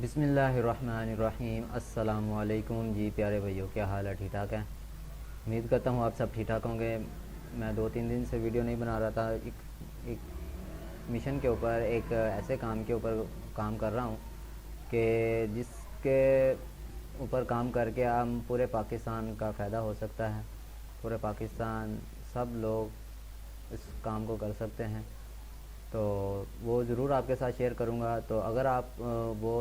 बिस्मिल्लाहिर्रहमानिर्रहीम। अस्सलामुअलैकुम जी प्यारे भाइयों, क्या हाल है? ठीक ठाक है। उम्मीद करता हूँ आप सब ठीक ठाक होंगे। मैं 2-3 दिन से वीडियो नहीं बना रहा था। एक मिशन के ऊपर, एक ऐसे काम के ऊपर काम कर रहा हूँ कि जिसके ऊपर काम करके हम पूरे पाकिस्तान का फ़ायदा हो सकता है। पूरे पाकिस्तान सब लोग इस काम को कर सकते हैं। तो वो ज़रूर आपके साथ शेयर करूँगा। तो अगर आप वो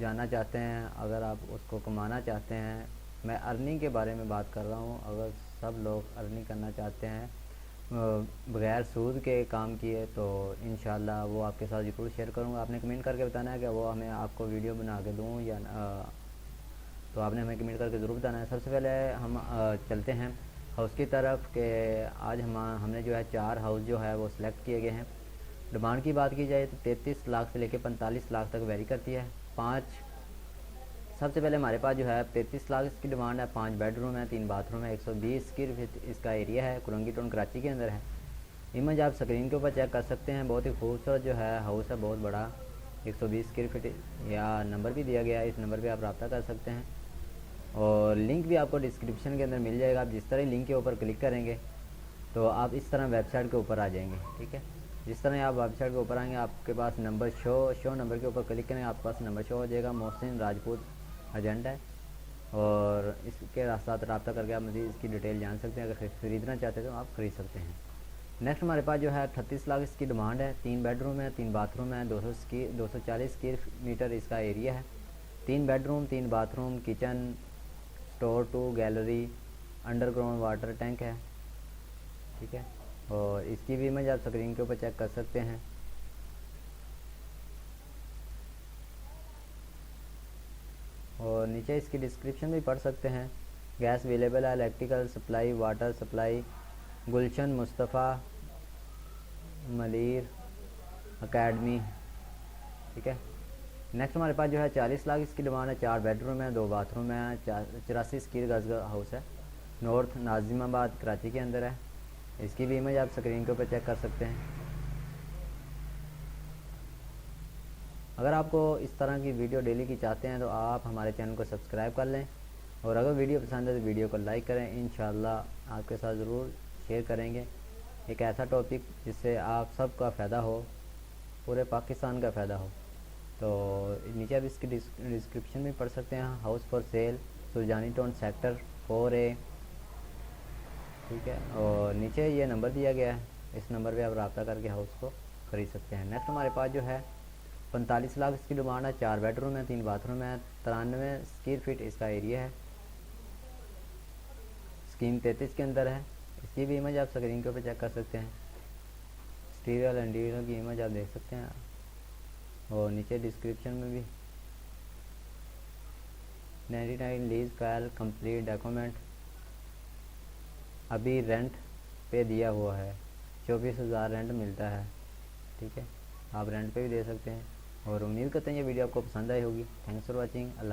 जानना चाहते हैं, अगर आप उसको कमाना चाहते हैं, मैं अर्निंग के बारे में बात कर रहा हूँ। अगर सब लोग अर्निंग करना चाहते हैं बग़ैर सूद के काम किए, तो इंशाल्लाह वो आपके साथ ज़रूर शेयर करूँगा। आपने कमेंट करके बताना है कि वो हमें आपको वीडियो बना के दूँ या तो आपने हमें कमेंट करके ज़रूर बताना है। सबसे पहले हम चलते हैं हाउस की तरफ कि आज हमने जो है 4 हाउस जो है वो सिलेक्ट किए गए हैं। डिमांड की बात की जाए तो 33 लाख से लेकर 45 लाख तक वेरी करती है। सबसे पहले हमारे पास जो है 33 लाख इसकी डिमांड है। 5 बेडरूम है, 3 बाथरूम है, 120 स्क्वायर फीट इसका एरिया है। कुरंगी टाउन कराची के अंदर है। इमेज आप स्क्रीन के ऊपर चेक कर सकते हैं। बहुत ही खूबसूरत जो है हाउस है, बहुत बड़ा, 120 स्क्वायर फीट। या नंबर भी दिया गया है, इस नंबर पर आप रब्ता कर सकते हैं और लिंक भी आपको डिस्क्रिप्शन के अंदर मिल जाएगा। आप जिस तरह लिंक के ऊपर क्लिक करेंगे तो आप इस तरह वेबसाइट के ऊपर आ जाएंगे। ठीक है, जिस तरह आप वेबसाइट के ऊपर आएंगे आपके पास नंबर शो नंबर के ऊपर क्लिक करेंगे, आपके पास नंबर शो हो जाएगा। मोहसिन राजपूत एजेंट है और इसके साथ रब्ता करके आप मज़ीद इसकी डिटेल जान सकते हैं। अगर ख़रीदना चाहते हैं तो आप ख़रीद सकते हैं। नेक्स्ट हमारे पास जो है 38 लाख इसकी डिमांड है। 3 बेडरूम है, 3 बाथरूम है, 240 स्क्वायर मीटर इसका एरिया है। 3 bedroom, 3 bathroom, kitchen, store two gallery, underground water tank है। ठीक है, और इसकी भी इमेज आप स्क्रीन के ऊपर चेक कर सकते हैं। और नीचे इसकी डिस्क्रिप्शन भी पढ़ सकते हैं। गैस अवेलेबल है, इलेक्ट्रिकल सप्लाई, वाटर सप्लाई, गुलशन मुस्तफ़ा मलिर अकेडमी। ठीक है, नेक्स्ट हमारे पास जो है 40 लाख इसकी डिमांड है। 4 बेडरूम है, 2 बाथरूम है, 84 स्क्वायर गज का हाउस है। नॉर्थ नाजिमाबाद कराची के अंदर है। इसकी भी इमेज आप स्क्रीन के ऊपर चेक कर सकते हैं। अगर आपको इस तरह की वीडियो डेली की चाहते हैं तो आप हमारे चैनल को सब्सक्राइब कर लें और अगर वीडियो पसंद है तो वीडियो को लाइक करें। इंशाल्लाह आपके साथ ज़रूर शेयर करेंगे एक ऐसा टॉपिक जिससे आप सबका फ़ायदा हो, पूरे पाकिस्तान का फ़ायदा हो। तो नीचे आप इसकी डिस्क्रिप्शन में पढ़ सकते हैं। House for sale, Surjani town, sector 4A। ठीक है, और नीचे ये नंबर दिया गया है, इस नंबर पे आप रब्ता करके हाउस को ख़रीद सकते हैं। नेक्स्ट हमारे पास जो है 45 लाख इसकी डिमांड है। 4 बेडरूम है, 3 बाथरूम है, 93 स्क्वायर फीट इसका एरिया है। स्कीम 33 के अंदर है। इसकी भी इमेज आप स्क्रीन के ऊपर चेक कर सकते हैं। स्टीरियल एंड इंटीरियर की इमेज आप देख सकते हैं और नीचे डिस्क्रिप्शन में भी 99 लीज फाइल कंप्लीट डॉक्यूमेंट अभी रेंट पे दिया हुआ है। 24,000 रेंट मिलता है। ठीक है, आप रेंट पे भी दे सकते हैं और उम्मीद करते हैं ये वीडियो आपको पसंद आई होगी। Thanks for watching. अल्लाह।